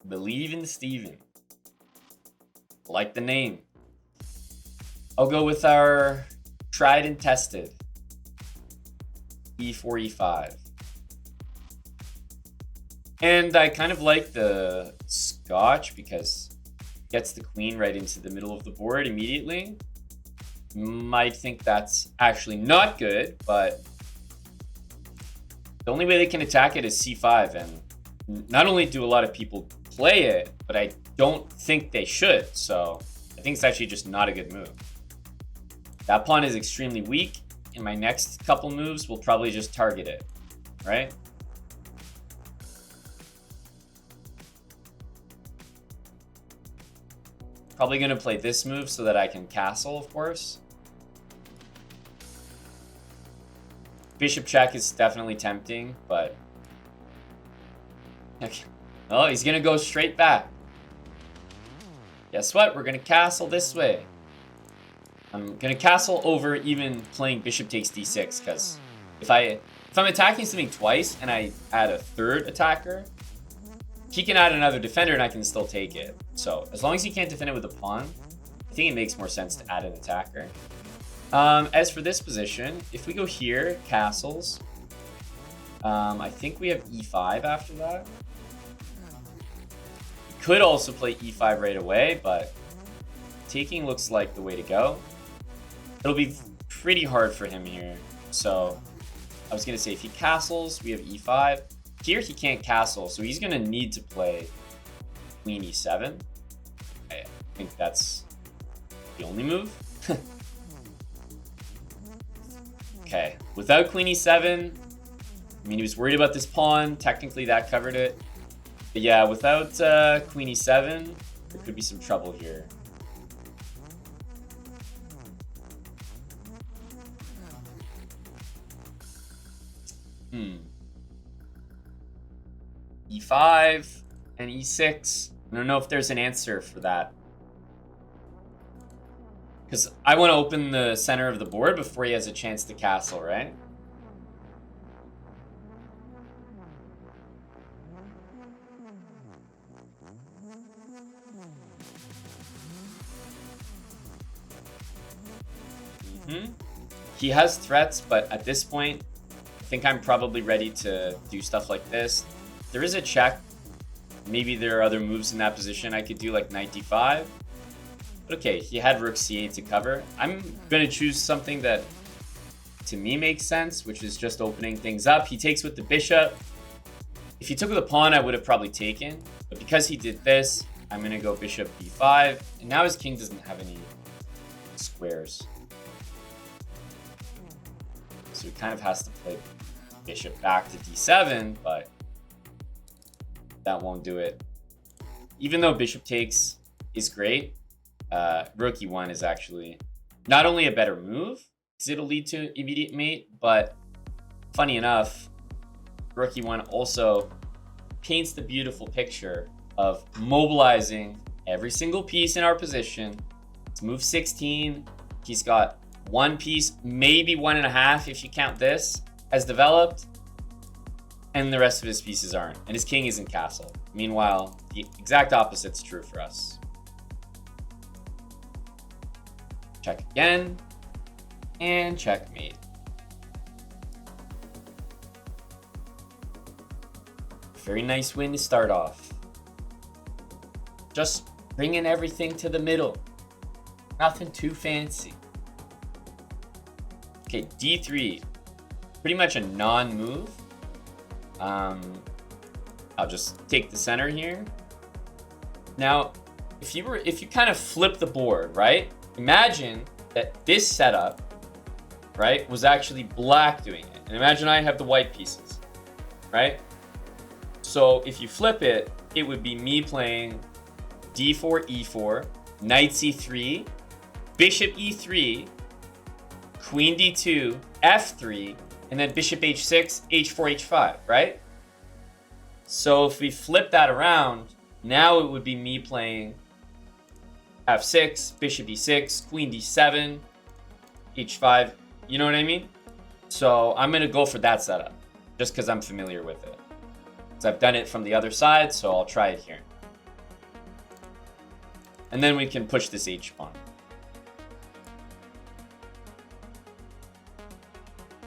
Believe in Steven. Like the name. I'll go with our tried and tested e4, e5. And I kind of like the Scotch because it gets the queen right into the middle of the board immediately. Might think that's actually not good, but the only way they can attack it is c5, and not only do a lot of people play it, but I don't think they should, so I think it's actually just not a good move. That pawn is extremely weak, and my next couple moves will probably just target it, right? Probably going to play this move so that I can castle, of course. Bishop check is definitely tempting, but... Okay. Oh, he's going to go straight back. Guess what? We're going to castle this way. I'm going to castle over even playing bishop takes d6, because if I'm attacking something twice and I add a third attacker, he can add another defender and I can still take it. So as long as he can't defend it with a pawn, I think it makes more sense to add an attacker. As for this position, if we go here, castles, I think we have e5 after that. We could also play e5 right away, but taking looks like the way to go. It'll be pretty hard for him here. So I was going to say if he castles, we have e5. Here he can't castle, so he's going to need to play queen e7. I think that's the only move. Okay, without queen e7, I mean, he was worried about this pawn. Technically, that covered it. But yeah, without queen e7, there could be some trouble here. E5 and e6. I don't know if there's an answer for that. Because I want to open the center of the board before he has a chance to castle, right? He has threats, but at this point, I think I'm probably ready to do stuff like this. There is a check. Maybe there are other moves in that position I could do, like knight d5. But okay, he had rook c8 to cover. I'm going to choose something that, to me, makes sense, which is just opening things up. He takes with the bishop. If he took with a pawn, I would have probably taken. But because he did this, I'm going to go bishop b5. And now his king doesn't have any squares. So he kind of has to play bishop back to d7, but that won't do it. Even though bishop takes is great, rook e1 is actually not only a better move, because it'll lead to immediate mate, but funny enough, rook e1 also paints the beautiful picture of mobilizing every single piece in our position. It's move 16. He's got one piece, maybe 1.5 if you count this, as developed, and the rest of his pieces aren't, and his king isn't castled. Meanwhile, the exact opposite's true for us. Check again, and checkmate. Very nice win to start off. Just bringing everything to the middle. Nothing too fancy. Okay, d3. Pretty much a non-move. I'll just take the center here. Now, if you kind of flip the board, right? Imagine that this setup, right, was actually black doing it. And imagine I have the white pieces, right? So if you flip it, it would be me playing d4, e4, knight c3, bishop e3, queen d2, f3, and then bishop h6, h4, h5, right? So if we flip that around, now it would be me playing f6, bishop e6, queen d7, h5, you know what I mean? So I'm going to go for that setup, just because I'm familiar with it. So I've done it from the other side, so I'll try it here. And then we can push this H pawn.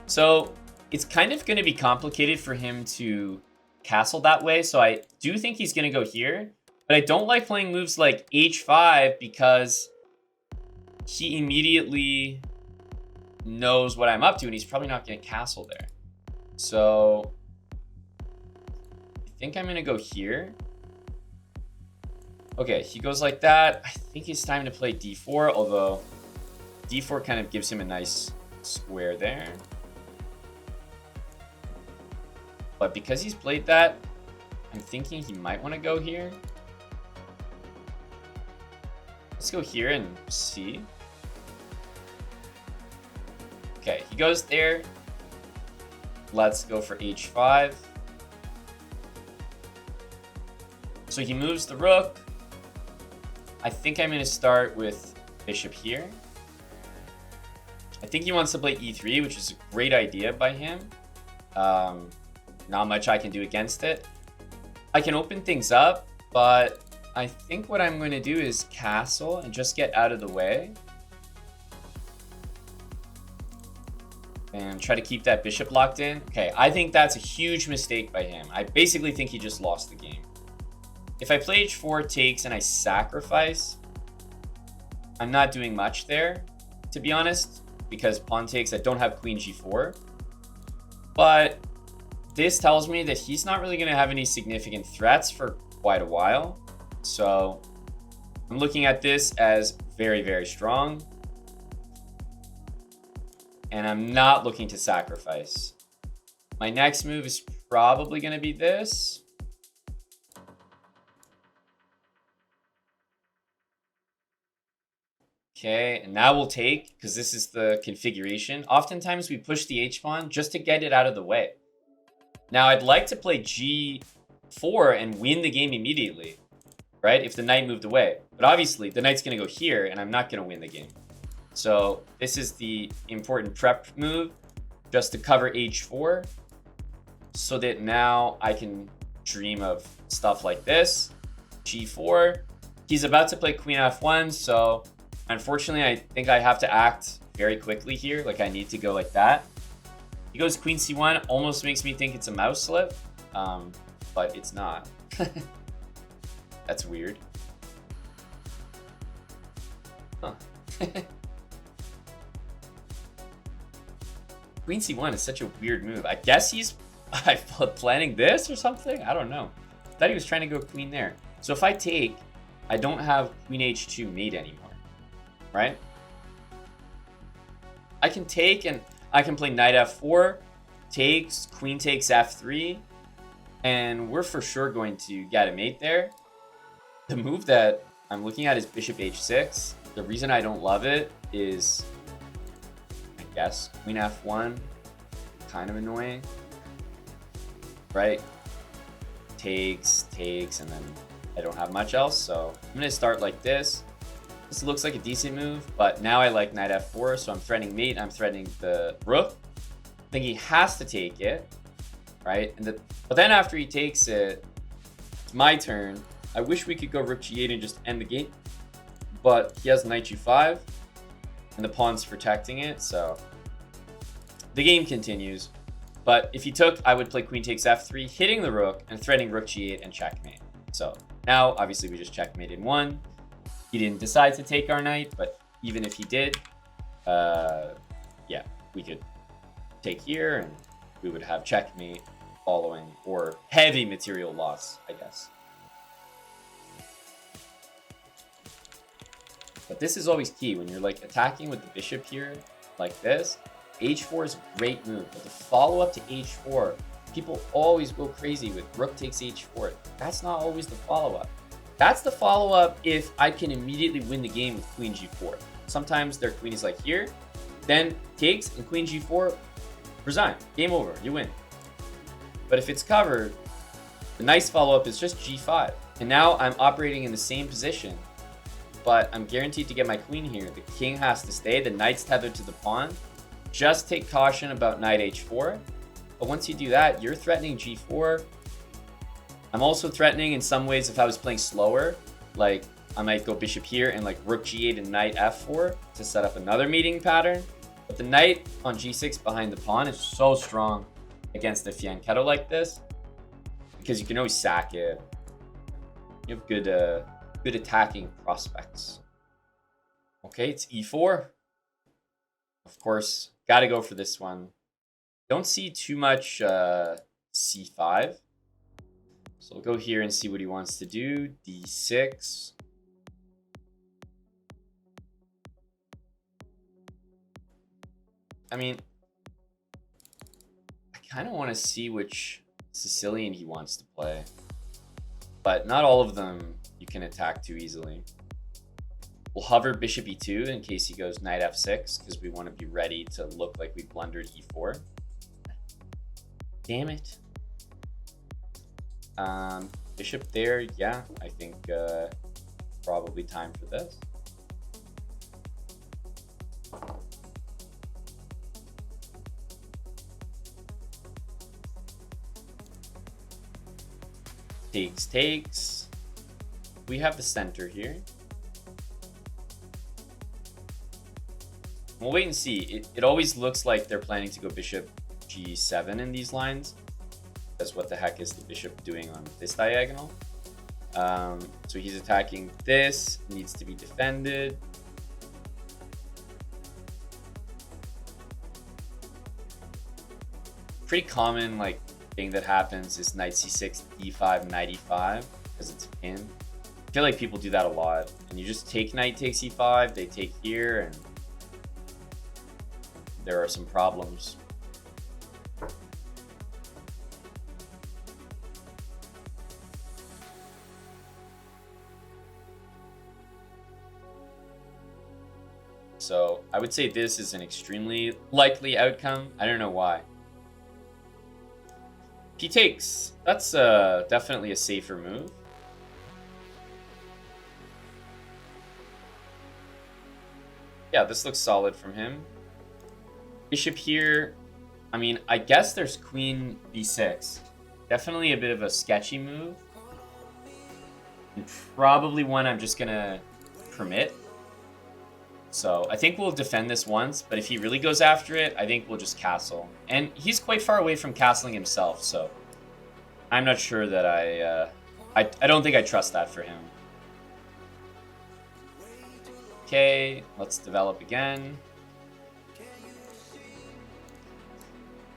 So it's kind of going to be complicated for him to castle that way. So I do think he's going to go here. But I don't like playing moves like H5 because he immediately knows what I'm up to. And he's probably not going to castle there. So I think I'm going to go here. Okay, he goes like that. I think it's time to play D4. Although D4 kind of gives him a nice square there. But because he's played that, I'm thinking he might want to go here. Let's go here and see. Okay, he goes there. Let's go for H5. So he moves the rook. I think I'm going to start with bishop here. I think he wants to play E3, which is a great idea by him. Not much I can do against it. I can open things up, but I think what I'm going to do is castle and just get out of the way. And try to keep that bishop locked in. Okay, I think that's a huge mistake by him. I basically think he just lost the game. If I play H4 takes and I sacrifice, I'm not doing much there, to be honest, because pawn takes, I don't have queen G4. But this tells me that he's not really going to have any significant threats for quite a while. So I'm looking at this as very, very strong. And I'm not looking to sacrifice. My next move is probably going to be this. Okay, and now we'll take, because this is the configuration. Oftentimes we push the H-pawn just to get it out of the way. Now I'd like to play G4 and win the game immediately, right? If the knight moved away. But obviously the knight's going to go here and I'm not going to win the game. So this is the important prep move, just to cover H4, so that now I can dream of stuff like this. G4. He's about to play Queen F1, so unfortunately I think I have to act very quickly here. Like I need to go like that. He goes Queen C1, almost makes me think it's a mouse slip, but it's not. That's weird. Huh. Queen C1 is such a weird move. I guess he's planning this or something? I don't know. I thought he was trying to go queen there. So if I take, I don't have Queen H2 mate anymore, right? I can take and I can play Knight F4, takes, Queen takes F3, and we're for sure going to get a mate there. The move that I'm looking at is Bishop H6. The reason I don't love it is, I guess, Queen F1, kind of annoying, right? Takes, and then I don't have much else, so I'm going to start like this. This looks like a decent move, but now I like Knight F4, so I'm threatening mate, I'm threatening the rook. I think he has to take it, right? But then after he takes it, it's my turn. I wish we could go Rook G8 and just end the game, but he has Knight G5, and the pawn's protecting it, so the game continues. But if he took, I would play Queen takes F3, hitting the rook, and threatening Rook G8 and checkmate. So now, obviously, we just checkmated one. He didn't decide to take our knight, but even if he did, yeah, we could take here, and we would have checkmate following, or heavy material loss, I guess. But this is always key when you're like attacking with the bishop here, like this. H4 is a great move, but the follow-up to H4, people always go crazy with rook takes H4. That's not always the follow-up. That's the follow-up if I can immediately win the game with Queen G4. Sometimes their queen is like here, then takes, and Queen G4, resign. Game over, you win. But if it's covered, the nice follow-up is just G5. And now I'm operating in the same position, but I'm guaranteed to get my queen here. The king has to stay, the knight's tethered to the pawn. Just take caution about knight H4. But once you do that, you're threatening G4. I'm also threatening in some ways if I was playing slower, like I might go bishop here and like rook g8 and knight f4 to set up another meeting pattern. But the knight on g6 behind the pawn is so strong against the fianchetto like this, because you can always sack it. You have good attacking prospects. Okay, it's e4. Of course, got to go for this one. Don't see too much c5. So we'll go here and see what he wants to do. d6. I mean, I kind of want to see which Sicilian he wants to play. But not all of them you can attack too easily. We'll hover bishop e2 in case he goes knight f6, because we want to be ready to look like we blundered e4. Damn it. Bishop there, yeah, I think probably time for this. Takes. We have the center here. We'll wait and see. It always looks like they're planning to go bishop g7 in these lines. That's what the heck is the bishop doing on this diagonal. So he's attacking this, needs to be defended. Pretty common like thing that happens is knight c6, e5, knight e5, because it's a pin. I feel like people do that a lot. And you just take knight takes e5, they take here, and there are some problems. So I would say this is an extremely likely outcome. I don't know why. He takes. That's definitely a safer move. Yeah, this looks solid from him. Bishop here. I mean, I guess there's queen b6. Definitely a bit of a sketchy move. And probably one I'm just going to permit. So I think we'll defend this once, but if he really goes after it, I think we'll just castle. And he's quite far away from castling himself, so I'm not sure that I don't think I trust that for him. Okay, let's develop again.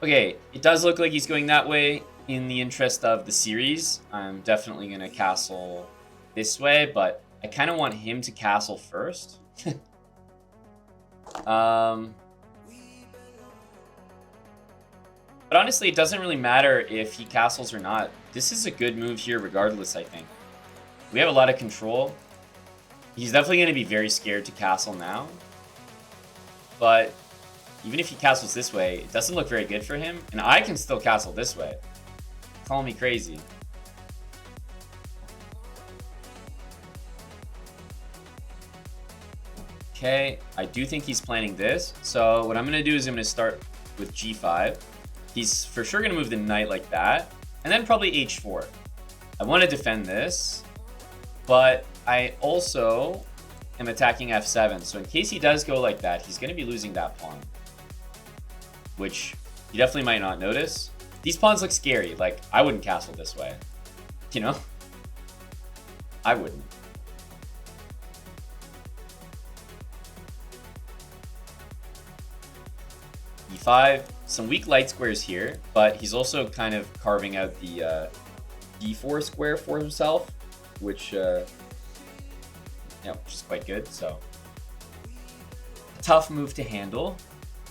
Okay, it does look like he's going that way. In the interest of the series, I'm definitely going to castle this way, but I kind of want him to castle first. But honestly, it doesn't really matter if he castles or not. This is a good move here regardless, I think. We have a lot of control. He's definitely going to be very scared to castle now. But even if he castles this way, it doesn't look very good for him. And I can still castle this way. Call me crazy. Okay, I do think he's planning this. So what I'm going to do is I'm going to start with g5. He's for sure going to move the knight like that. And then probably h4. I want to defend this. But I also am attacking f7. So in case he does go like that, he's going to be losing that pawn. Which you definitely might not notice. These pawns look scary. Like, I wouldn't castle this way. You know? I wouldn't. e5. Some weak light squares here, but he's also kind of carving out the d4 square for himself, which, which is quite good. So, tough move to handle.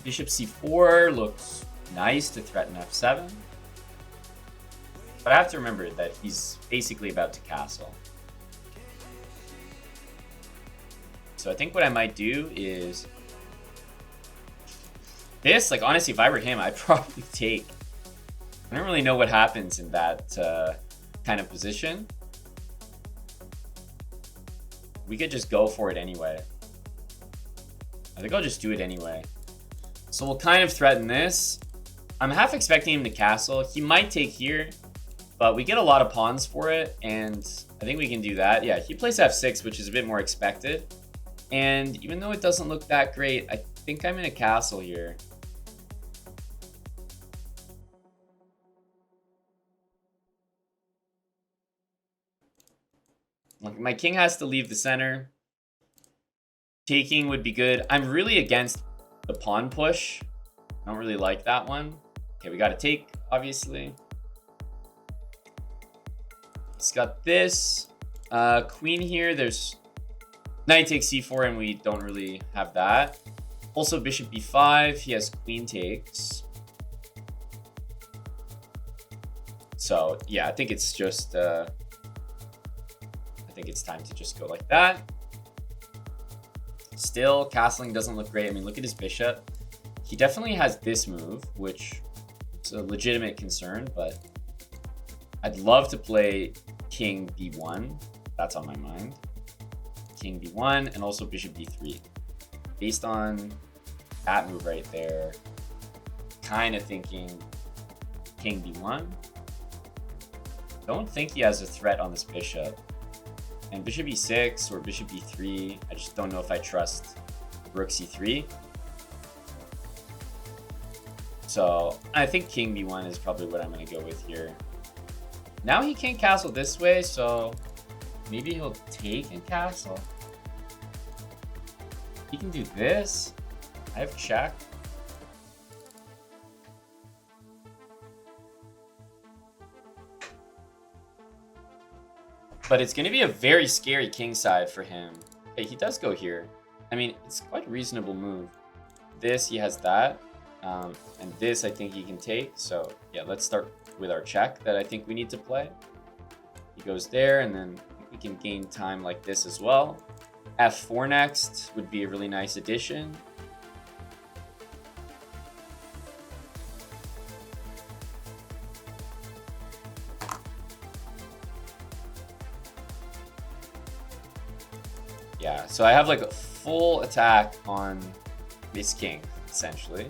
Bishop c4 looks nice to threaten f7. But I have to remember that he's basically about to castle. So I think what I might do is this, like, honestly, if I were him, I'd probably take. I don't really know what happens in that kind of position. We could just go for it anyway. I think I'll just do it anyway. So we'll kind of threaten this. I'm half expecting him to castle. He might take here, But we get a lot of pawns for it, and I think we can do that. Yeah, he plays f6, which is a bit more expected. And even though it doesn't look that great, I think I'm in a castle here. Like, my king has to leave the center. Taking would be good. I'm really against the pawn push. I don't really like that one. Okay, we got to take, obviously. He's got this. Queen here. There's knight takes c4, and we don't really have that. Also, bishop b5. He has queen takes. So, yeah, I think it's just... I think it's time to just go like that. Still, castling doesn't look great. I mean, look at his bishop. He definitely has this move, which is a legitimate concern, but I'd love to play king b1. That's on my mind. King b1 and also bishop b3. Based on that move right there, kind of thinking king b1. Don't think he has a threat on this bishop. And bishop e6 or bishop e3, I just don't know if I trust rook c3. So I think king b1 is probably what I'm going to go with here. Now he can't castle this way, so maybe he'll take and castle. He can do this. I have check. But it's going to be a very scary king side for him. Okay, he does go here. I mean, it's quite a reasonable move. This, he has that. And this, I think he can take. So, yeah, let's start with our check that I think we need to play. He goes there, and then I think we can gain time like this as well. f4 next would be a really nice addition. Yeah, so I have like a full attack on this king, essentially.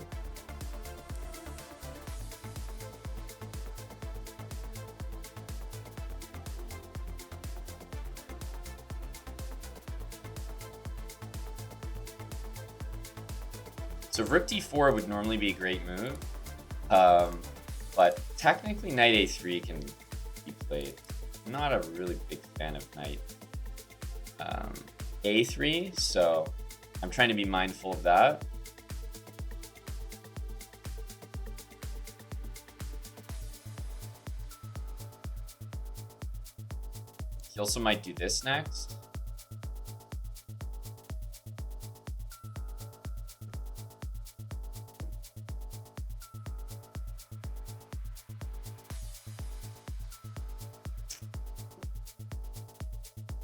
So rook d4 would normally be a great move, but technically knight a3 can be played. I'm not a really big fan of knight a3, so I'm trying to be mindful of that. He also might do this next.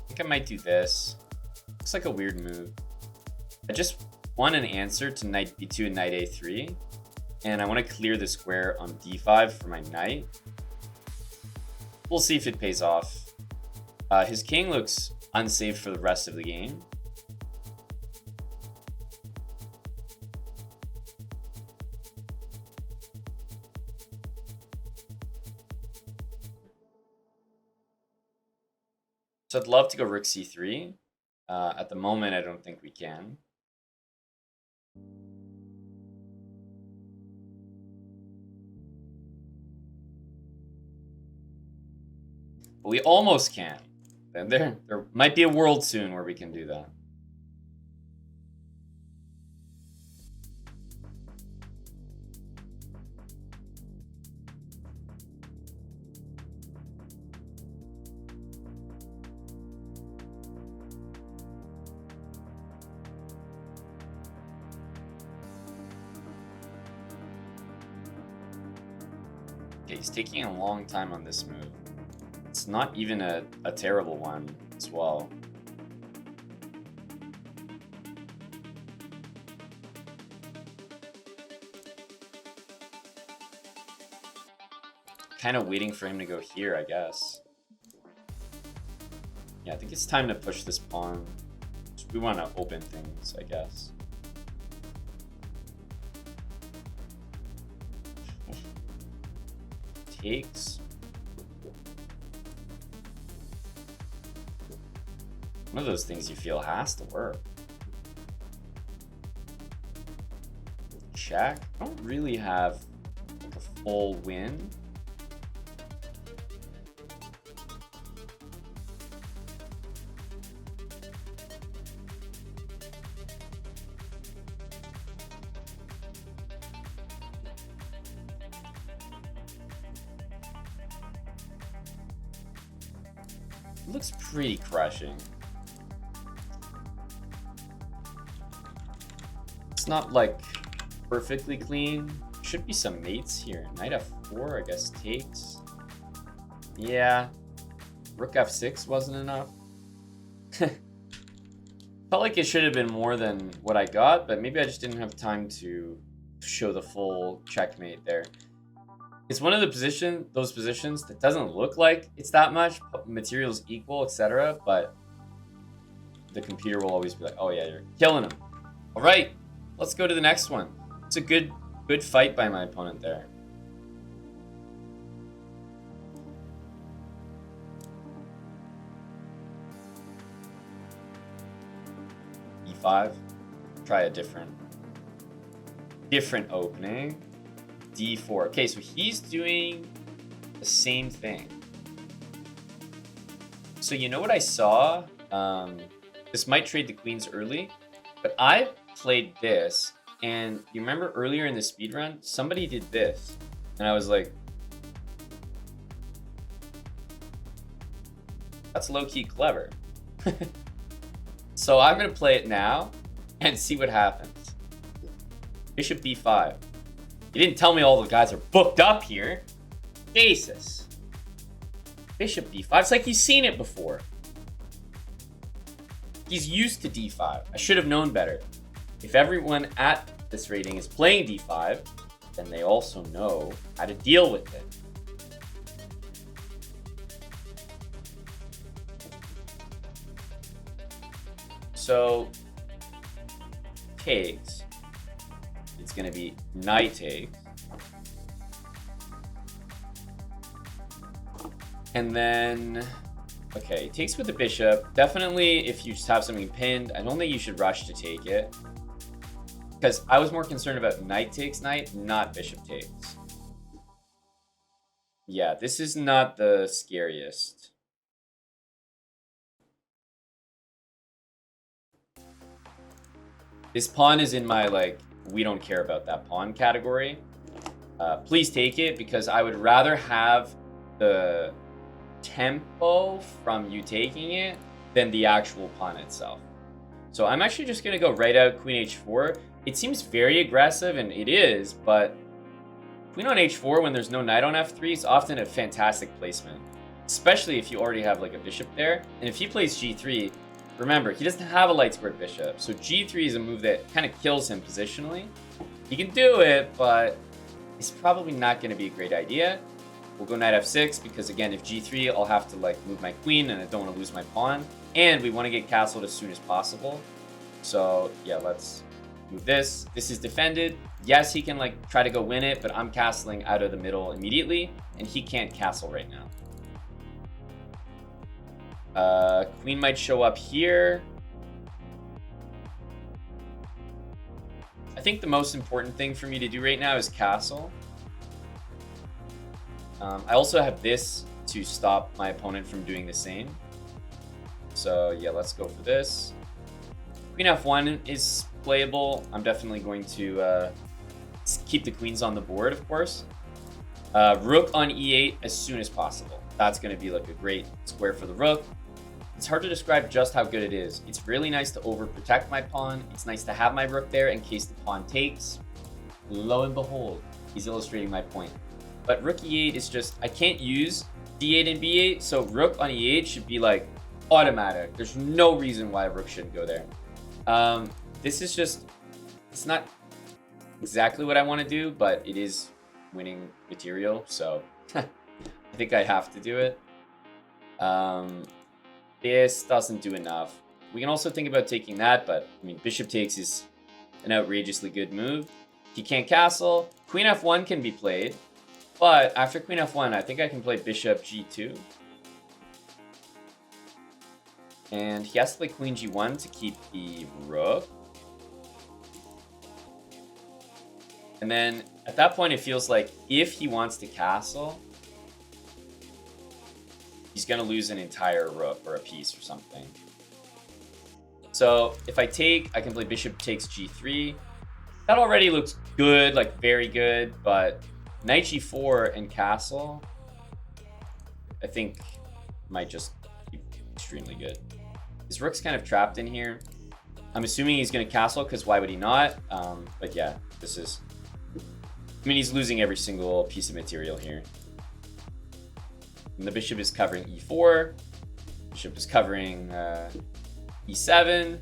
I think I might do this. Looks like a weird move. I just want an answer to knight b2 and knight a3, and I want to clear the square on d5 for my knight. We'll see if it pays off. His king looks unsafe for the rest of the game. So I'd love to go rook c3. At the moment, I don't think we can. But we almost can. And there might be a world soon where we can do that. Okay, he's taking a long time on this move. It's not even a terrible one as well. Kind of waiting for him to go here, I guess. Yeah, I think it's time to push this pawn. We want to open things, I guess. Takes. One of those things you feel has to work. Check. I don't really have like a full win. Looks pretty crushing. It's not like perfectly clean. Should be some mates here. Knight f4, I guess, takes. Yeah. Rook f6 wasn't enough. Felt like it should have been more than what I got, but maybe I just didn't have time to show the full checkmate there. It's one of the those positions that doesn't look like it's that much, materials equal, etc. But the computer will always be like, oh yeah, you're killing him. All right, let's go to the next one. It's a good fight by my opponent there. E5. Try a different opening. D4. Okay, so he's doing the same thing. So you know what I saw? This might trade the queens early, but I played this, and you remember earlier in the speedrun, somebody did this, and I was like, that's low-key clever. So I'm gonna play it now and see what happens. Bishop b5. You didn't tell me all the guys are booked up here. Jesus. Bishop b5. It's like he's seen it before. He's used to d5. I should have known better. If everyone at this rating is playing d5, then they also know how to deal with it. So, takes. It's going to be knight takes. And then, okay, takes with the bishop. Definitely, if you just have something pinned, I don't think you should rush to take it. Because I was more concerned about knight takes knight, not bishop takes. Yeah, this is not the scariest. This pawn is in my, like, we don't care about that pawn category. Please take it, because I would rather have the tempo from you taking it than the actual pawn itself. So I'm actually just going to go right out queen h4. It seems very aggressive, and it is, but queen on h4 when there's no knight on f3 is often a fantastic placement, especially if you already have like a bishop there. And if he plays g3, remember, he doesn't have a light squared bishop, so g3 is a move that kind of kills him positionally. He can do it, but it's probably not going to be a great idea. We'll go knight f6, because again, if g3, I'll have to like move my queen, and I don't want to lose my pawn. And we want to get castled as soon as possible. So yeah, let's move this. This is defended. Yes, he can like try to go win it, but I'm castling out of the middle immediately, and he can't castle right now. Queen might show up here. I think the most important thing for me to do right now is castle. I also have this to stop my opponent from doing the same. So yeah, let's go for this. Queen f1 is playable. I'm definitely going to keep the queens on the board, of course. Rook on e8 as soon as possible. That's going to be like a great square for the rook. It's hard to describe just how good it is. It's really nice to overprotect my pawn. It's nice to have my rook there in case the pawn takes. Lo and behold, he's illustrating my point. But rook e8 is just, I can't use d8 and b8, so rook on e8 should be like automatic. There's no reason why a rook shouldn't go there. This is just, it's not exactly what I want to do, but it is winning material, so I think I have to do it. This doesn't do enough. We can also think about taking that, but I mean, bishop takes is an outrageously good move. He can't castle. Queen f1 can be played, but after queen f1, I think I can play bishop g2. And he has to play queen g1 to keep the rook. And then at that point, it feels like if he wants to castle, he's going to lose an entire rook or a piece or something. So if I take, I can play bishop takes g3. That already looks good, like very good, but knight g4 and castle, I think might just be extremely good. His rook's kind of trapped in here. I'm assuming he's going to castle because why would he not? But yeah, this is... I mean, he's losing every single piece of material here. And the bishop is covering e4. Bishop is covering e7.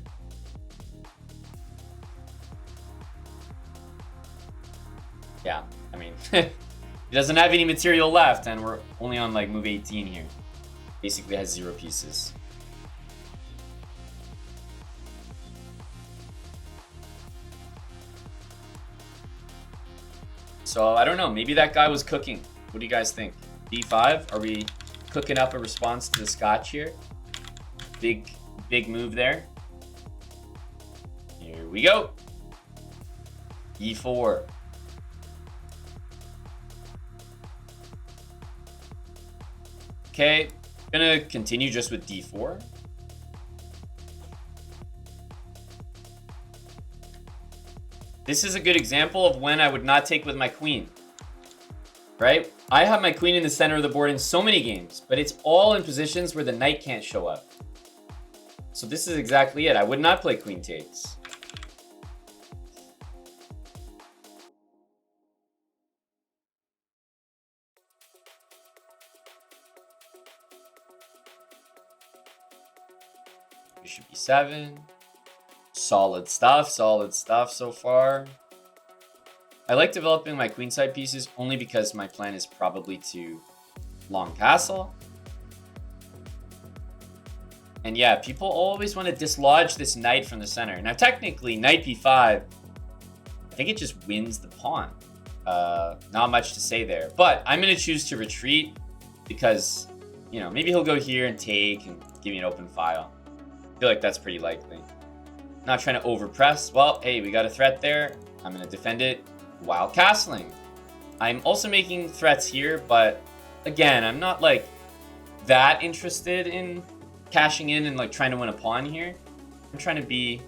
Yeah, I mean, he doesn't have any material left, and we're only on like move 18 here. Basically has 0 pieces. So I don't know, maybe that guy was cooking. What do you guys think? d5, are we cooking up a response to the Scotch here? Big move there. Here we go. e4. Okay, gonna continue just with d4. This is a good example of when I would not take with my queen, right? I have my queen in the center of the board in so many games, but it's all in positions where the knight can't show up. So this is exactly it. I would not play queen takes. Bishop e7. Solid stuff so far. I like developing my queenside pieces only because my plan is probably to long castle. And yeah, people always want to dislodge this knight from the center. Now technically, knight b5, I think it just wins the pawn. Not much to say there. But I'm going to choose to retreat because, you know, maybe he'll go here and take and give me an open file. I feel like that's pretty likely. Not trying to overpress. Well, hey, we got a threat there. I'm going to defend it while castling. I'm also making threats here, but again, I'm not like that interested in cashing in and like trying to win a pawn here. I'm trying to be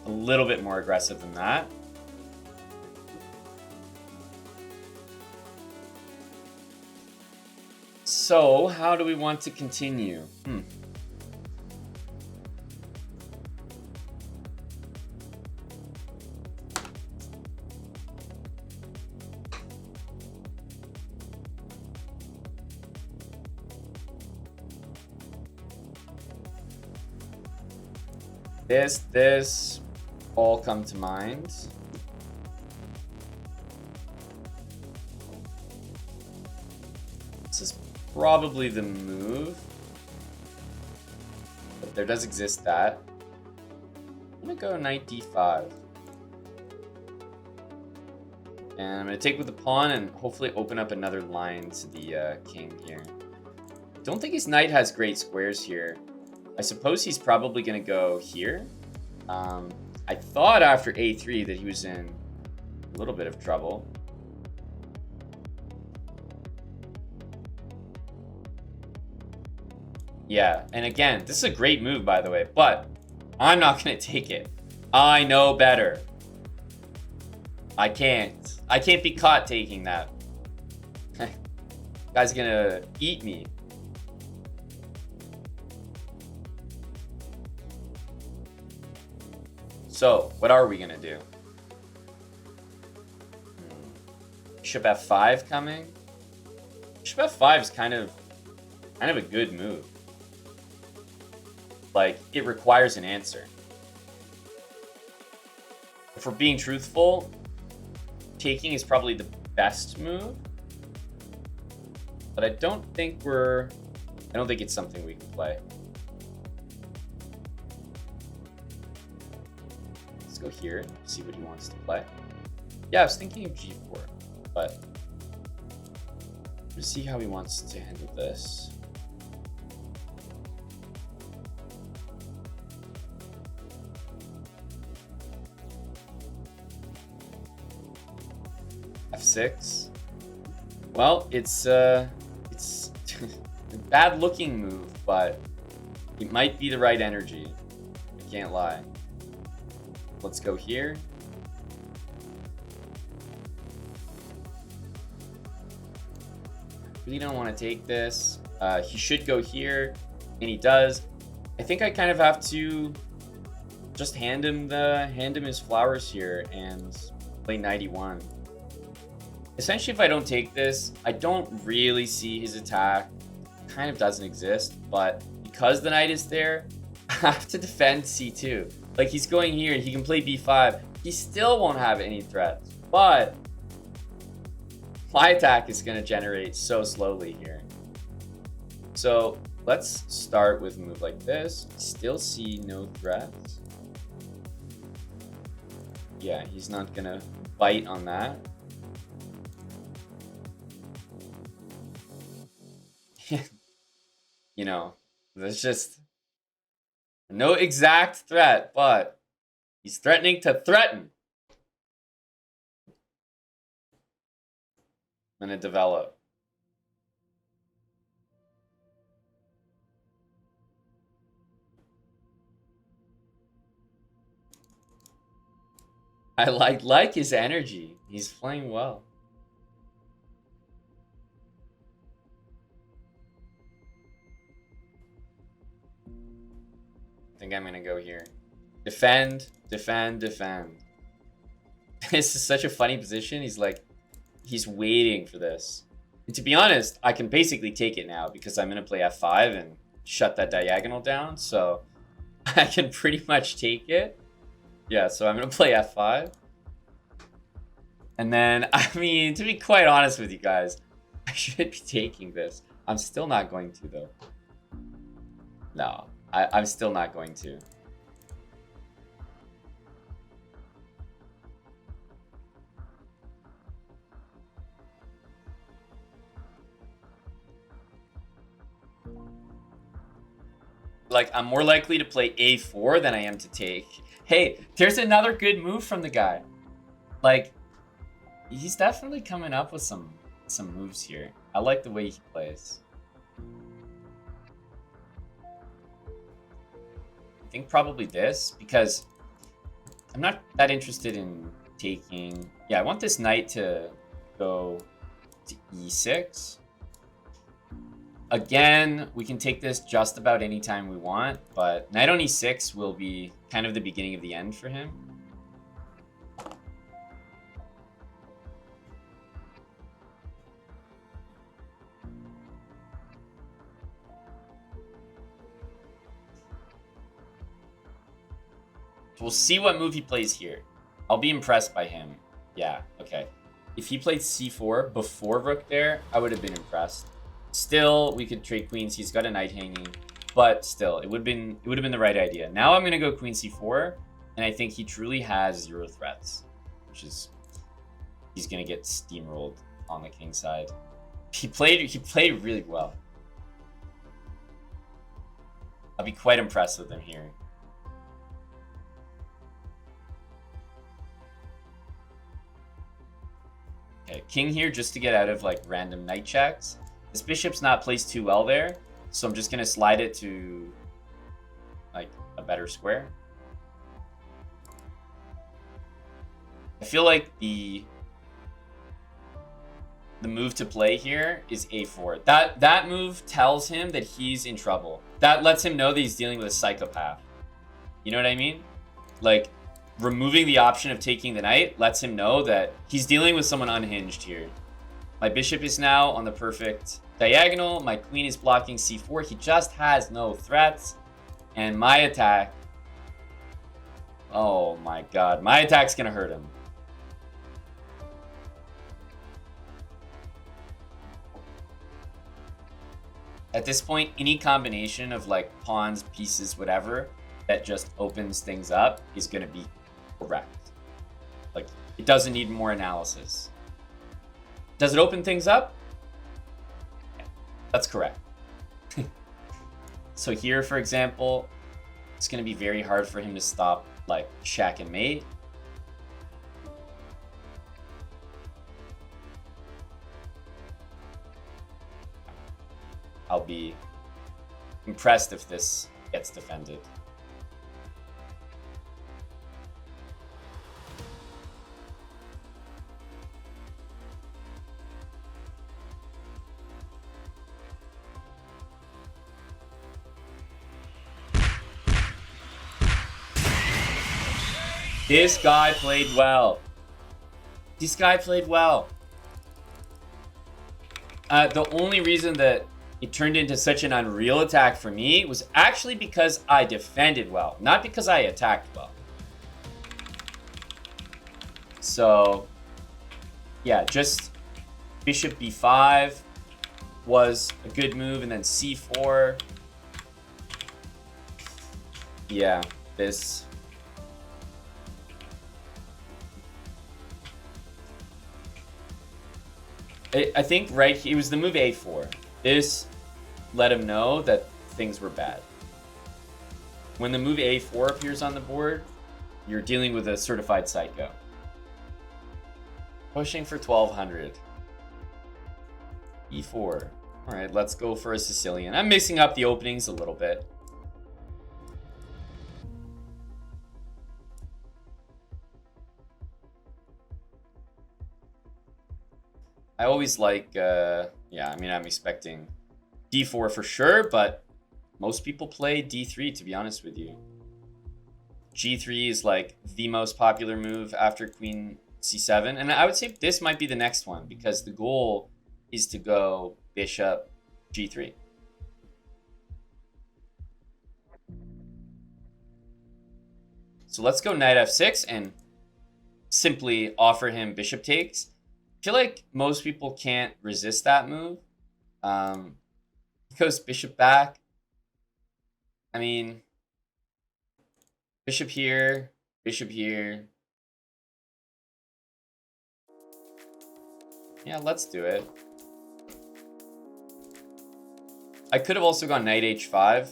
a little bit more aggressive than that. So, how do we want to continue? This all come to mind. This is probably the move, but there does exist that. I'm gonna go knight d5. And I'm gonna take with the pawn and hopefully open up another line to the king here. Don't think his knight has great squares here. I suppose he's probably going to go here. I thought after a3 that he was in a little bit of trouble. Yeah, and again, this is a great move, by the way, but I'm not going to take it. I know better. I can't be caught taking that. Guy's going to eat me. So, what are we going to do? Bishop f5 coming. Bishop f5 is kind of a good move. Like, it requires an answer. If we're being truthful, taking is probably the best move. But I don't think it's something we can play. Let's go here, see what he wants to play. Yeah, I was thinking of g4, but let's see how he wants to handle this. f6. Well, it's a bad looking move, but it might be the right energy. I can't lie. Let's go here. Really don't want to take this. He should go here, and he does. I think I kind of have to just hand him his flowers here and play 91. Essentially, if I don't take this, I don't really see his attack. It kind of doesn't exist, but because the knight is there, I have to defend c2. Like, he's going here, he can play b5. He still won't have any threats, but my attack is going to generate so slowly here. So let's start with a move like this. Still see no threats. Yeah, he's not going to bite on that. You know, there's just no exact threat, but he's threatening to threaten. I'm going to develop. I like his energy. He's playing well. I think I'm going to go here. Defend, defend, defend. This is such a funny position. He's like, he's waiting for this. And to be honest, I can basically take it now because I'm going to play f5 and shut that diagonal down. So I can pretty much take it. Yeah, so I'm going to play f5. And then, I mean, to be quite honest with you guys, I should be taking this. I'm still not going to, though. No, I'm still not going to. Like, I'm more likely to play a4 than I am to take. Hey, there's another good move from the guy. Like, he's definitely coming up with some moves here. I like the way he plays. I think probably this, because I'm not that interested in taking... Yeah, I want this knight to go to e6. Again, we can take this just about any time we want, but knight on e6 will be kind of the beginning of the end for him. We'll see what move he plays here. I'll be impressed by him. Yeah, okay. If he played c4 before rook there, I would have been impressed. Still, we could trade queens. He's got a knight hanging, but still, it would have been the right idea. Now I'm gonna go queen c4, and I think he truly has 0 threats, which is he's gonna get steamrolled on the king side. He played really well. I'll be quite impressed with him here. Okay, king here just to get out of like random knight checks. This bishop's not placed too well there, so I'm just going to slide it to like a better square. I feel like the move to play here is a4. That move tells him that he's in trouble. That lets him know that he's dealing with a psychopath. You know what I mean? Like, removing the option of taking the knight lets him know that he's dealing with someone unhinged here. My bishop is now on the perfect diagonal. My queen is blocking c4. He just has no threats. And my attack... Oh my god. My attack's gonna hurt him. At this point, any combination of like pawns, pieces, whatever, that just opens things up is gonna be correct. Like, it doesn't need more analysis. Does it open things up? Yeah, that's correct. So here, for example, it's going to be very hard for him to stop, like, check and mate. I'll be impressed if this gets defended. This guy played well. This guy played well. The only reason that it turned into such an unreal attack for me was actually because I defended well, not because I attacked well. So, yeah, just bishop b5 was a good move, and then c4. Yeah, this... I think right, it was the move a4. This let him know that things were bad. When the move a4 appears on the board, you're dealing with a certified psycho. Pushing for 1200. e4. All right, let's go for a Sicilian. I'm mixing up the openings a little bit. I always like, yeah, I mean, I'm expecting d4 for sure, but most people play d3, to be honest with you. g3 is like the most popular move after queen c7. And I would say this might be the next one, because the goal is to go bishop g3. So let's go knight f6 and simply offer him bishop takes. I feel like most people can't resist that move. He goes bishop back. I mean, bishop here, bishop here. Yeah, let's do it. I could have also gone knight h5.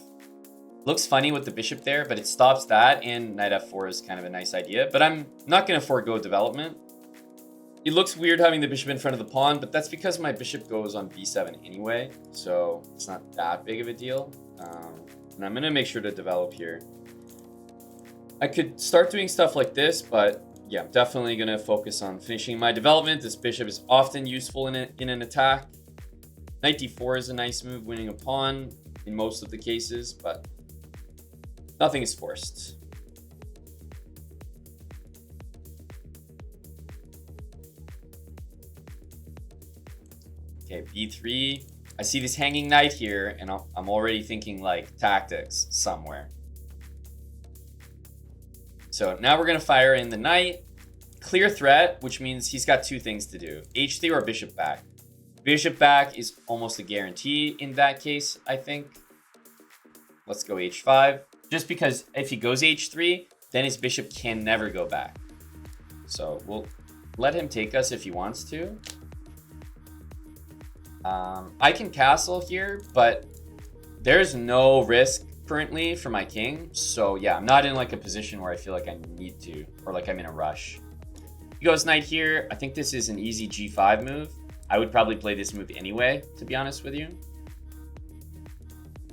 Looks funny with the bishop there, but it stops that, and knight f4 is kind of a nice idea. But I'm not going to forego development. It looks weird having the bishop in front of the pawn, but that's because my bishop goes on b7 anyway, so it's not that big of a deal. And I'm going to make sure to develop here. I could start doing stuff like this, but yeah, I'm definitely going to focus on finishing my development. This bishop is often useful in an attack. Knight d4 is a nice move, winning a pawn in most of the cases, but nothing is forced. Okay, b3. I see this hanging knight here, and I'm already thinking like tactics somewhere. So now we're going to fire in the knight. Clear threat, which means he's got two things to do. h3 or bishop back. Bishop back is almost a guarantee in that case, I think. Let's go h5. Just because if he goes h3, then his bishop can never go back. So we'll let him take us if he wants to. I can castle here, but there's no risk currently for my king. So yeah, I'm not in like a position where I feel like I need to, or like I'm in a rush. He goes knight here. I think this is an easy g5 move. I would probably play this move anyway, to be honest with you.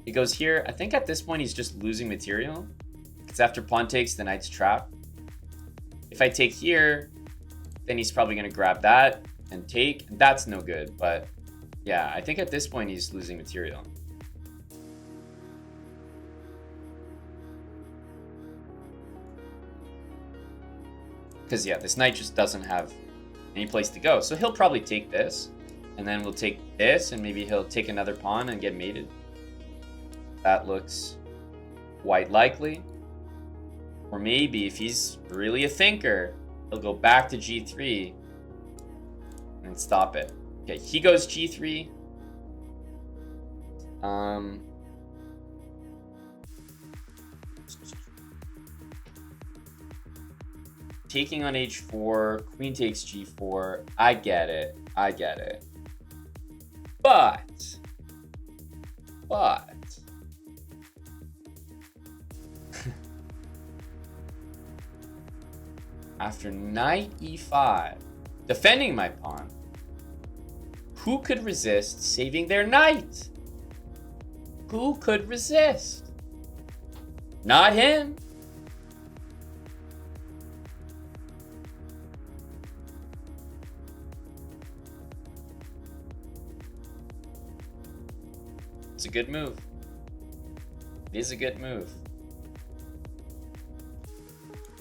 He goes here. I think at this point he's just losing material. It's after pawn takes, the knight's trapped. If I take here, then he's probably going to grab that and take. And that's no good, but yeah, I think at this point he's losing material. Because yeah, this knight just doesn't have any place to go. So he'll probably take this, and then we'll take this, and maybe he'll take another pawn and get mated. That looks quite likely. Or maybe if he's really a thinker, he'll go back to g3 and stop it. Okay, he goes g3. Taking on h4, queen takes g4. I get it. I get it. But after knight e5, defending my pawn, who could resist saving their knight? Who could resist? Not him. It's a good move. It is a good move.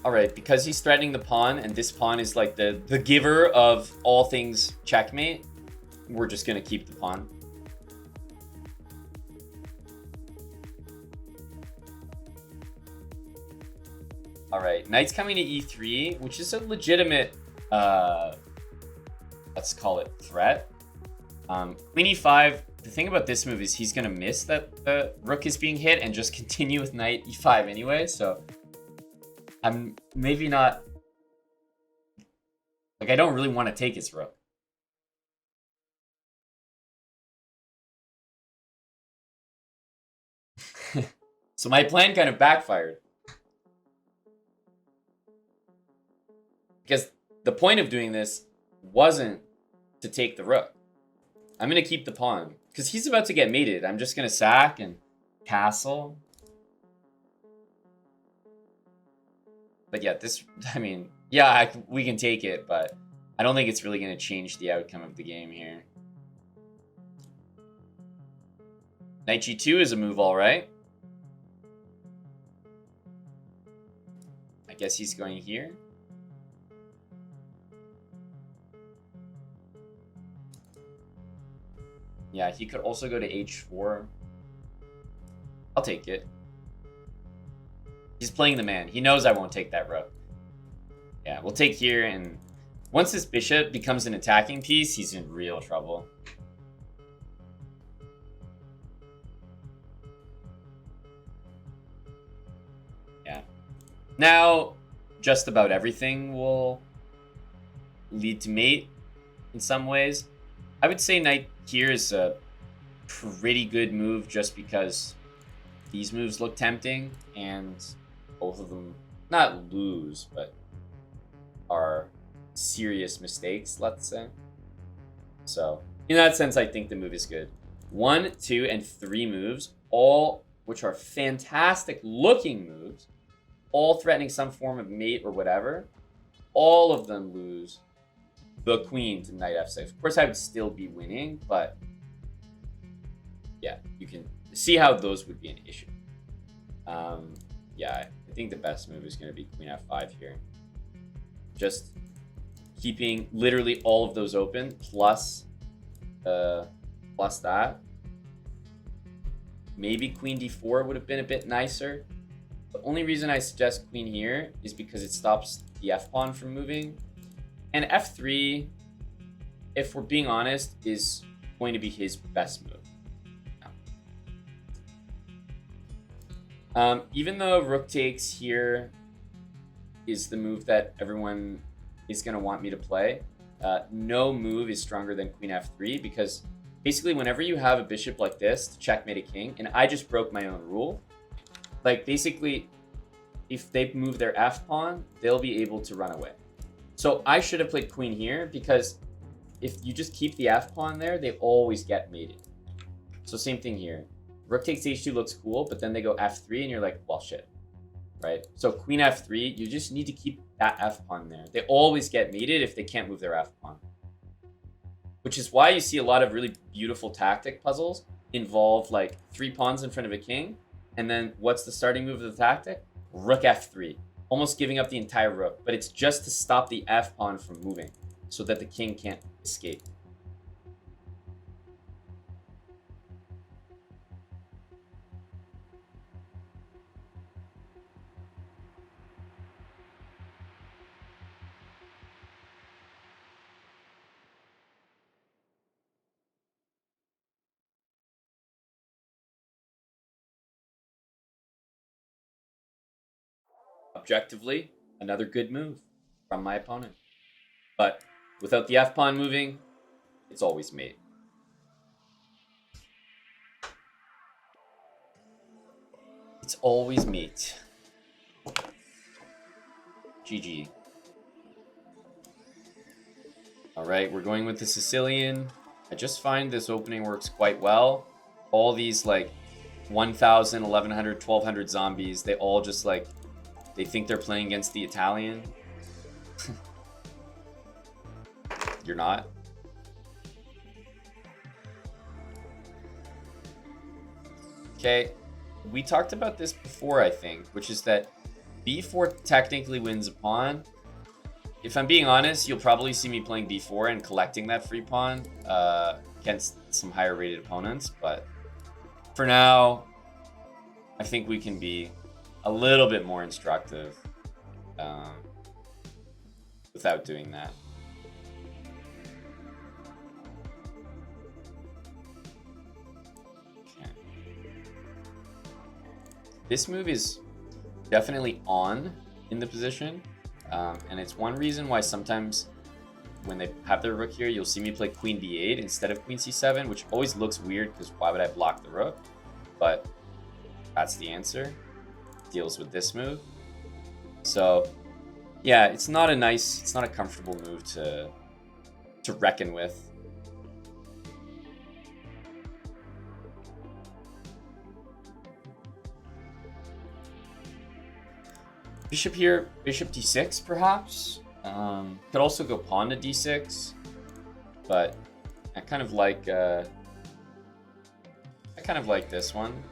Alright, because he's threatening the pawn, and this pawn is like the giver of all things checkmate, we're just gonna keep the pawn. Alright, knight's coming to e3, which is a legitimate, let's call it threat. Queen e5, the thing about this move is he's gonna miss that the rook is being hit and just continue with knight e5 anyway, so I'm maybe not, like, I don't really want to take his rook. So my plan kind of backfired. Because the point of doing this wasn't to take the rook. I'm going to keep the pawn. Because he's about to get mated. I'm just going to sack and castle. But yeah, this, I mean, yeah, we can take it, but I don't think it's really going to change the outcome of the game here. Knight g2 is a move, all right. I guess he's going here. Yeah, he could also go to h4. I'll take it. He's playing the man. He knows I won't take that rook. Yeah, we'll take here, and once this bishop becomes an attacking piece, he's in real trouble. Yeah. Now, just about everything will lead to mate in some ways. I would say knight here is a pretty good move just because these moves look tempting, and both of them not lose, but are serious mistakes, let's say. So, in that sense, I think the move is good. 1, 2, and 3 moves, all which are fantastic looking moves, all threatening some form of mate or whatever. All of them lose the queen to knight f6. Of course, I would still be winning, but yeah, you can see how those would be an issue. Yeah, I think the best move is going to be queen f5 here. Just keeping literally all of those open, plus that. Maybe queen d4 would have been a bit nicer. The only reason I suggest queen here is because it stops the f-pawn from moving. And f3, if we're being honest, is going to be his best move. Even though rook takes here is the move that everyone is going to want me to play, no move is stronger than queen f3, because basically whenever you have a bishop like this to checkmate a king, and I just broke my own rule, like basically if they move their f-pawn, they'll be able to run away. So I should have played queen here, because if you just keep the f-pawn there, they always get mated. So same thing here. Rook takes h2 looks cool, but then they go f3 and you're like, well, shit, right? So queen f3, you just need to keep that f-pawn there. They always get mated if they can't move their f-pawn. Which is why you see a lot of really beautiful tactic puzzles involve like 3 pawns in front of a king, and then what's the starting move of the tactic? Rook f3, almost giving up the entire rook, but it's just to stop the f-pawn from moving so that the king can't escape. Objectively, another good move from my opponent. But without the f-pawn moving, it's always mate. It's always mate. GG. All right, we're going with the Sicilian. I just find this opening works quite well. All these like 1,000, 1,100, 1,200 zombies. They all just like, they think they're playing against the Italian. You're not. Okay, we talked about this before, I think, which is that b4 technically wins a pawn. If I'm being honest, you'll probably see me playing b4 and collecting that free pawn against some higher rated opponents, but for now, I think we can be a little bit more instructive without doing that. Okay. This move is definitely on in the position, and it's one reason why sometimes when they have their rook here, you'll see me play queen b8 instead of queen c7, which always looks weird because why would I block the rook? But that's the answer. Deals with this move. So yeah, it's not a comfortable move to reckon with. Bishop here, bishop d6 perhaps. Could also go pawn to d6, but I kind of like this one.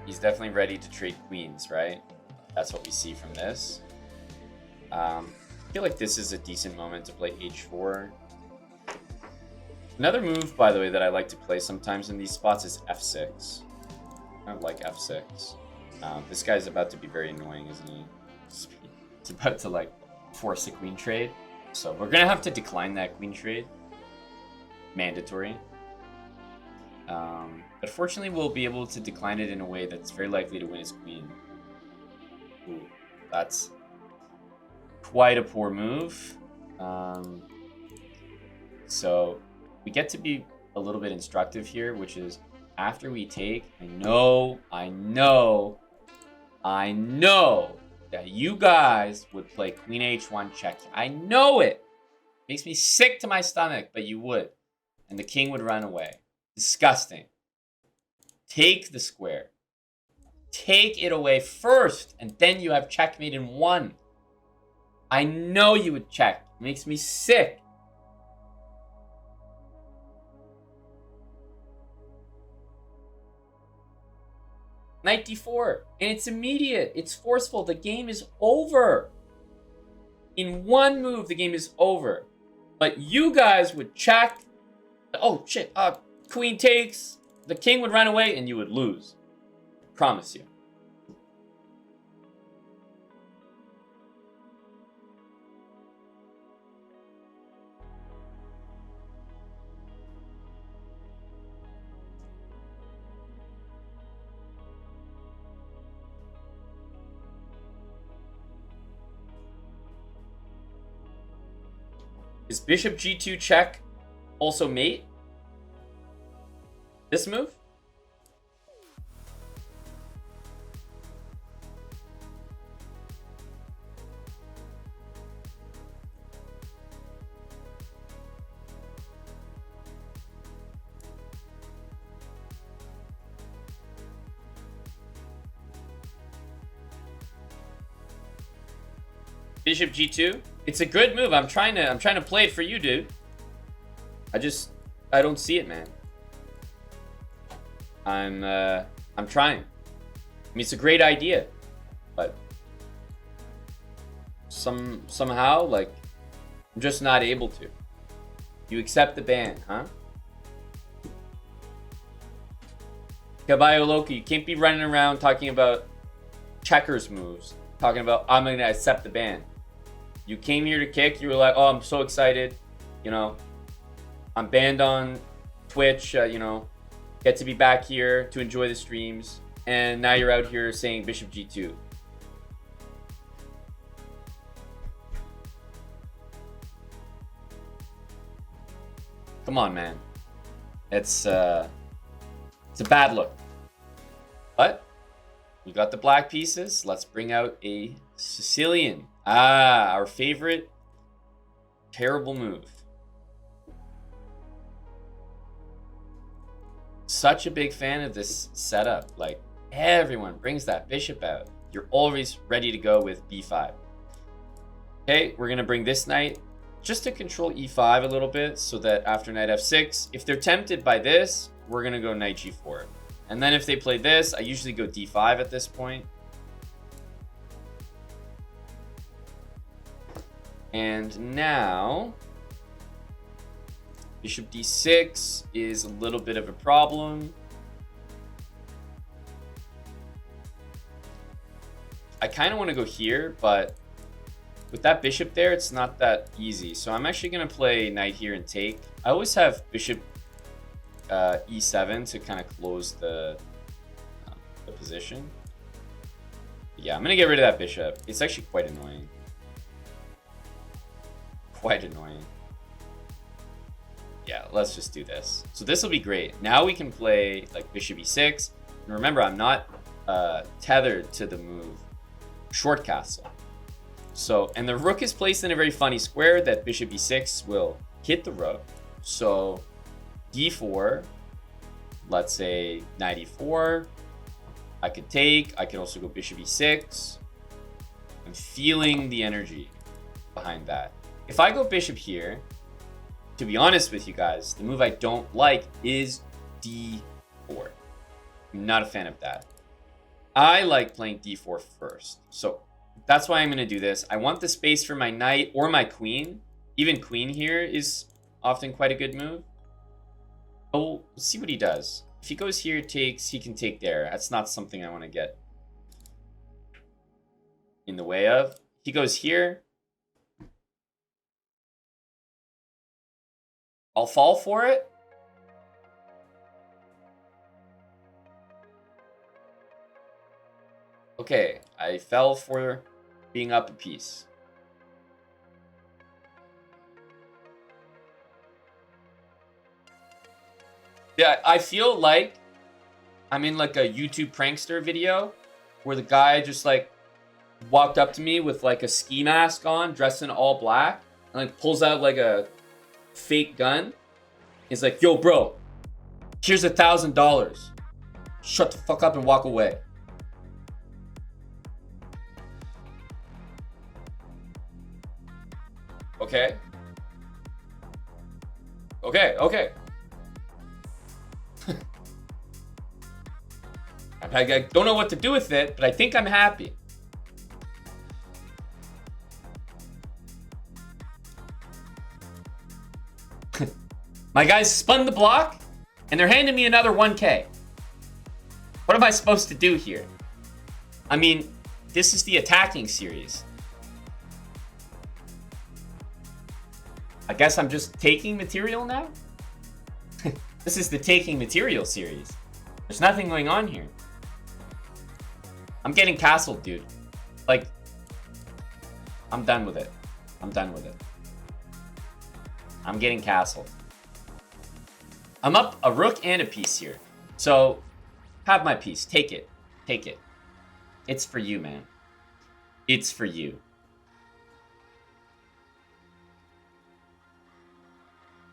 He's definitely ready to trade queens, right? That's what we see from this. I feel like this is a decent moment to play h4. Another move, by the way, that I like to play sometimes in these spots is f6. I don't like f6. This guy's about to be very annoying, isn't he? He's about to like force a queen trade. So we're gonna have to decline that queen trade. Mandatory. But fortunately, we'll be able to decline it in a way that's very likely to win his queen. Ooh, that's quite a poor move. So we get to be a little bit instructive here, which is after we take, I know that you guys would play queen h1 check. I know it. Makes me sick to my stomach, but you would. And the king would run away. Disgusting. Take the square. Take it away first, and then you have checkmate in one. I know you would check. It makes me sick. Knight d4, and it's immediate. It's forceful. The game is over. In one move, the game is over. But you guys would check. Oh, shit. Queen takes. The king would run away, and you would lose. Promise you. Is bishop g2 check also mate? This move? Bishop g2? It's a good move. I'm trying to play it for you, dude. I don't see it, man. I'm trying. I mean, it's a great idea, but somehow, like, I'm just not able to. You accept the ban, huh? Caballo Loco, you can't be running around talking about checkers moves. Talking about, I'm going to accept the ban. You came here to kick. You were like, oh, I'm so excited. You know, I'm banned on Twitch. You know, get to be back here to enjoy the streams. And now you're out here saying bishop g2. Come on, man. It's a bad look. But we got the black pieces. Let's bring out a Sicilian. Ah, our favorite terrible move. Such a big fan of this setup. Like, everyone brings that bishop out. You're always ready to go with b5. Okay, we're going to bring this knight just to control e5 a little bit, so that after knight f6, if they're tempted by this, we're going to go knight g4. And then if they play this, I usually go d5 at this point. And now bishop d6 is a little bit of a problem. I kind of want to go here, but with that bishop there, it's not that easy. So I'm actually going to play knight here and take. I always have bishop e7 to kind of close the position. Yeah, I'm going to get rid of that bishop. It's actually quite annoying. Quite annoying. Yeah, let's just do this. So this will be great. Now we can play like bishop e6. And remember, I'm not tethered to the move short castle. So, and the rook is placed in a very funny square that bishop e6 will hit the rook. So d4, let's say knight e4. I could take. I could also go bishop e6. I'm feeling the energy behind that. If I go bishop here, to be honest with you guys, the move I don't like is d4. I'm not a fan of that. I like playing d4 first. So that's why I'm going to do this. I want the space for my knight or my queen. Even queen here is often quite a good move. Oh, let's see what he does. If he goes here, takes, he can take there. That's not something I want to get in the way of. He goes here. I'll fall for it. Okay, I fell for being up a piece. Yeah, I feel like I'm in like a YouTube prankster video where the guy just like walked up to me with like a ski mask on, dressed in all black, and like pulls out like a fake gun. He's like, yo, bro, here's $1,000. Shut the fuck up and walk away. Okay. Okay. I don't know what to do with it, but I think I'm happy. My guys spun the block, and they're handing me another 1K. What am I supposed to do here? I mean, this is the attacking series. I guess I'm just taking material now? This is the taking material series. There's nothing going on here. I'm getting castled, dude. Like, I'm done with it. I'm done with it. I'm getting castled. I'm up a rook and a piece here. So, have my piece. Take it. Take it. It's for you, man. It's for you.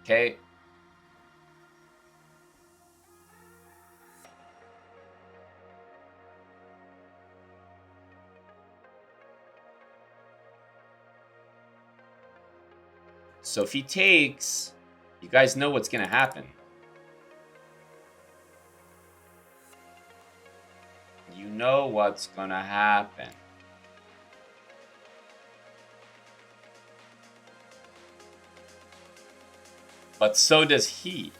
Okay. So if he takes, you guys know what's going to happen. You know what's going to happen. But so does he.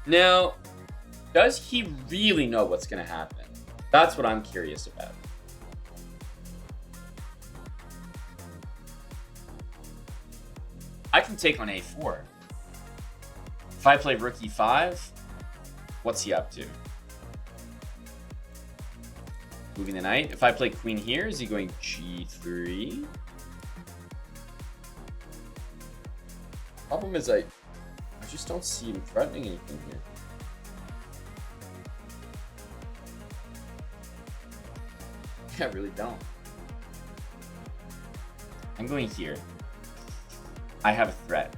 Now, does he really know what's going to happen? That's what I'm curious about. I can take on a4. If I play rook e5, what's he up to? moving the knight. If I play queen here, is he going g3? Problem is I just don't see him threatening anything here. I really don't. I'm going here. I have a threat.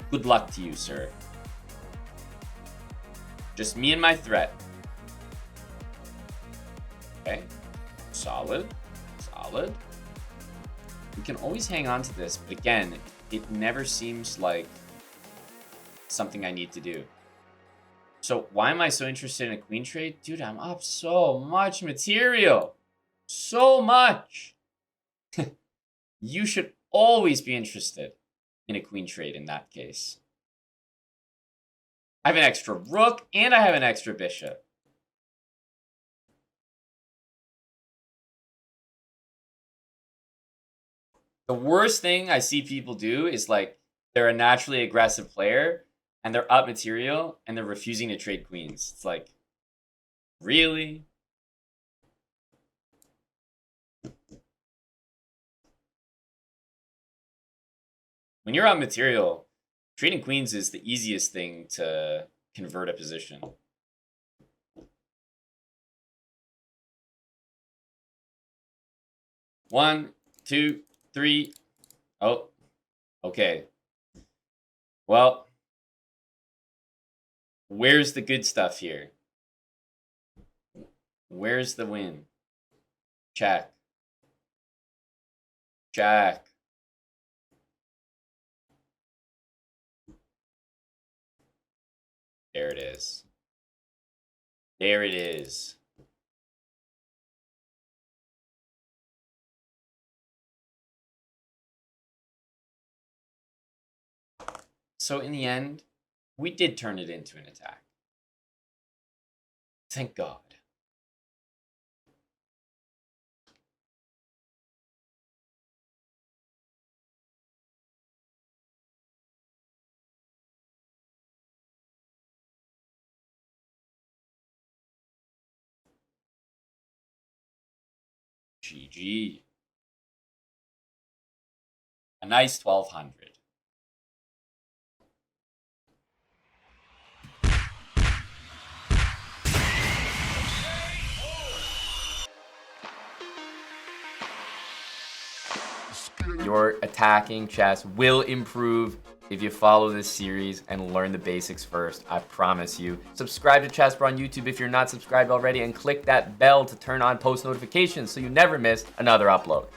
Good luck to you, sir. Just me and my threat. Okay. Solid. Solid. We can always hang on to this, but again, it never seems like something I need to do. So why am I so interested in a queen trade? Dude, I'm up so much material. So much. You should always be interested in a queen trade in that case. I have an extra rook and I have an extra bishop. The worst thing I see people do is like they're a naturally aggressive player and they're up material and they're refusing to trade queens. It's like, really? When you're on material, trading queens is the easiest thing to convert a position. One, two, three. Oh, okay. Well, where's the good stuff here? Where's the win? Check. Check. There it is. There it is. So in the end, we did turn it into an attack. Thank God. GG. A nice 1200. Your attacking chess will improve if you follow this series and learn the basics first. I promise you. Subscribe to chessbrah on YouTube if you're not subscribed already, and click that bell to turn on post notifications so you never miss another upload.